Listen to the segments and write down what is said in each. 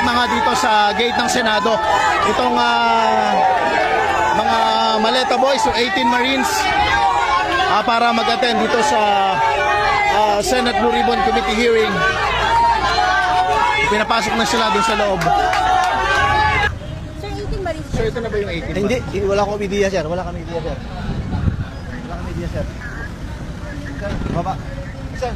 na nga dito sa gate ng Senado itong mga Maleta Boys, so 18 Marines para mag-attend dito sa Senate Blue Ribbon Committee hearing. Pinapasok na sila dun sa loob. Sir, 18 Marines. Sir, ito na ba yung 18? Hindi, wala akong idea, sir. Wala kami idea, sir. Wala kami idea, sir. Sir, baba. Sir.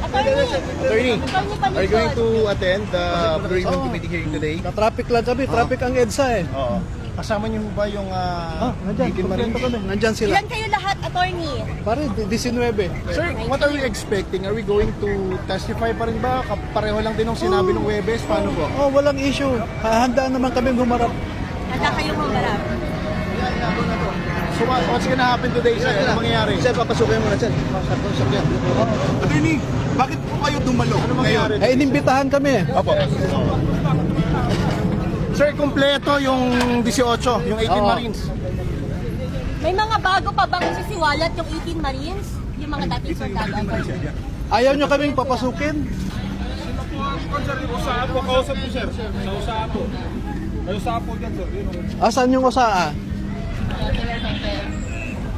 Attorney, are you going to attend the Blue Ribbon Committee hearing today? Na-traffic lang kami. Traffic ang EDSA eh. Oo. Kasama niyo ba yung Nandyan. 18 Marines? Kompleto kami. Nandyan sila. Ilan kayo lahat, attorney? Pare, 19. Sir, what are we expecting? Are we going to testify pa rin ba? Pareho lang din ang sinabi ng Webes? Paano po? Oh, walang issue. Handaan naman kami gumarap. Handa kayong humarap. So what's gonna happen today, sir? Ano mangyayari? Sir, papasukin mo na, sir. Pasok yan. Attorney, bakit po kayo dumalo? Ano mangyayari? Eh, inimbitahan kami. Opo. Sir, kumpleto yung 18, yung 18 Oo. Marines. May mga bago pa bang isisiwalat yung 18 Marines? Yung mga dating soldado, attorney? Ayaw nyo kaming papasukin? Kausap po, sir. Sa usapo. May usapo dyan, sir. Asan yung usaa?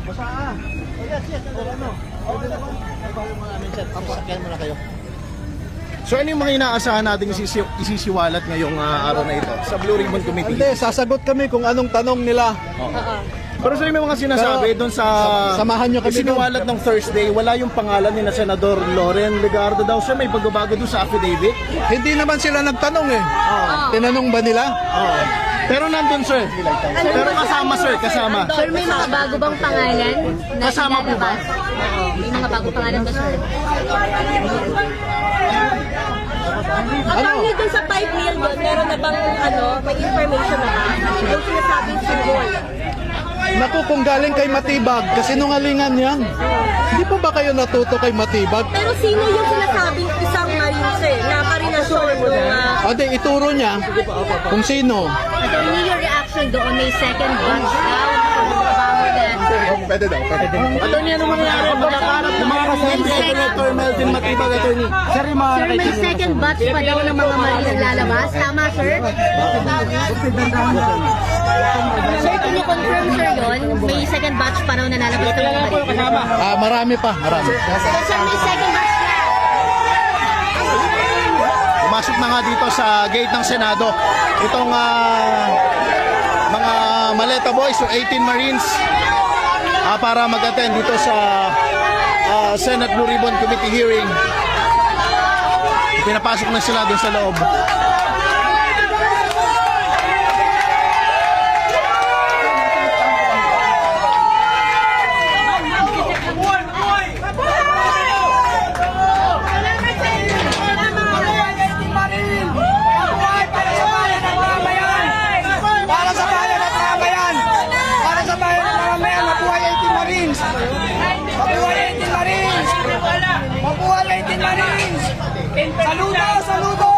Usaa. Oh, yes. Ano? Pwede naman. Ay, bago mo namin, sir. Papasakyan mo na kayo. So ano yung mga inaasahan natin isisiwalat ngayong araw na ito sa Blue Ribbon Committee? Hindi, sasagot kami kung anong tanong nila. Pero sir, may mga sinasabi doon sa samahan nyo kami isiniwalat ng Thursday, wala yung pangalan ni na Senador Loren Legardo daw. Sir, may pagbabago doon sa affidavit? Hindi naman sila nagtanong eh. Tinanong ba nila? Oo. Pero nandun, sir. Pero kasama, sir. Kasama. Sir, may mga bago bang pangalan na Kasama po ba? Oo, may mga bago pangalan ba, sir? Attorney, dun sa 5 million, meron na bang may information na ba? Yung sinasabing symbol. Naku, kung galing kay Matibag, kasinungalingan yan. Hindi pa ba kayo natuto kay Matibag? Pero sino yung sinasabing isang Marines na parinasyon nung Ate, ituro niya kung sino. Attorney, your reaction doon may second batch daw. Pwede daw. Attorney, ano mangyayari? Magkakarap ng mga kasama Senator Melvin Matibag, attorney. Sir, may second batch pa daw ng mga Marines lalabas. Tama, sir? Sir, can you confirm, sir, yun? May second batch pa daw na lalabas ng mga Marines. Marami pa, marami. Sir, may second batch na. Pumasok na nga dito sa gate ng Senado itong mga Maleta Boys, so 18 Marines para mag-attend dito sa Senate Blue Ribbon Committee hearing. Pinapasok na sila dun sa loob. Para sa bayan at mamamayan! Para sa bayan at mamamayan! Mabuhay 18 Marines! Mabuhay 18 Marines! Mabuhay 18 Marines! Saludo! Saludo!